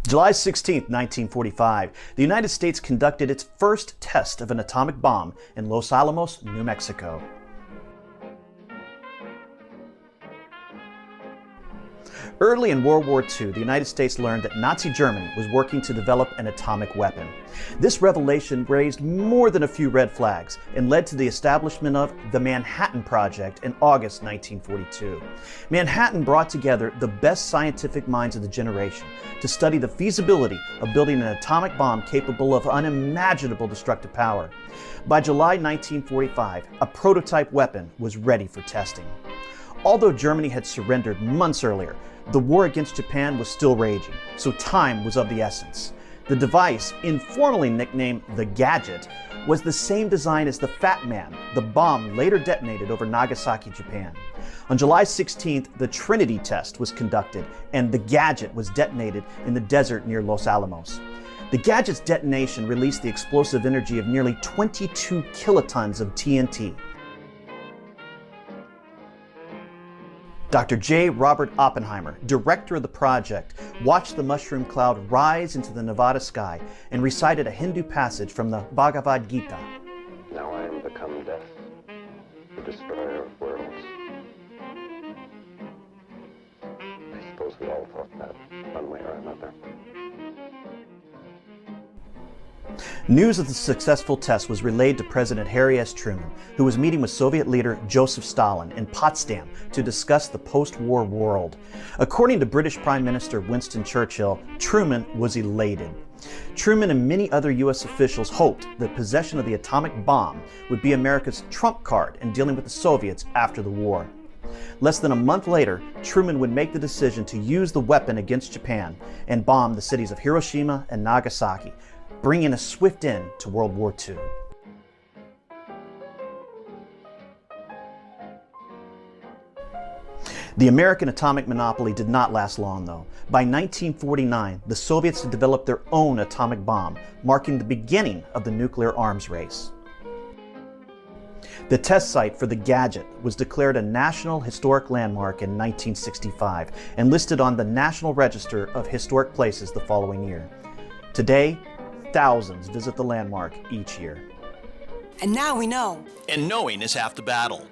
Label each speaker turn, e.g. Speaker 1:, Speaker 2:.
Speaker 1: July 16, 1945, the United States conducted its first test of an atomic bomb in Los Alamos, New Mexico. Early in World War II, the United States learned that Nazi Germany was working to develop an atomic weapon. This revelation raised more than a few red flags and led to the establishment of the Manhattan Project in August 1942. Manhattan brought together the best scientific minds of the generation to study the feasibility of building an atomic bomb capable of unimaginable destructive power. By July 1945, a prototype weapon was ready for testing. Although Germany had surrendered months earlier, the war against Japan was still raging, so time was of the essence. The device, informally nicknamed the Gadget, was the same design as the Fat Man, the bomb later detonated over Nagasaki, Japan. On July 16th, the Trinity test was conducted, and the Gadget was detonated in the desert near Los Alamos. The Gadget's detonation released the explosive energy of nearly 22 kilotons of TNT. Dr. J. Robert Oppenheimer, director of the project, watched the mushroom cloud rise into the Nevada sky and recited a Hindu passage from the Bhagavad Gita.
Speaker 2: Now I am become death, the destroyer of worlds. I suppose we all thought that, one way or another.
Speaker 1: News of the successful test was relayed to President Harry S. Truman, who was meeting with Soviet leader Joseph Stalin in Potsdam to discuss the post-war world. According to British Prime Minister Winston Churchill, Truman was elated. Truman and many other U.S. officials hoped that possession of the atomic bomb would be America's trump card in dealing with the Soviets after the war. Less than a month later, Truman would make the decision to use the weapon against Japan and bomb the cities of Hiroshima and Nagasaki, bringing a swift end to World War II. The American atomic monopoly did not last long, though. By 1949, the Soviets had developed their own atomic bomb, marking the beginning of the nuclear arms race. The test site for the Gadget was declared a National Historic Landmark in 1965 and listed on the National Register of Historic Places the following year. Today, thousands visit the landmark each year.
Speaker 3: And now we know.
Speaker 4: And knowing is half the battle.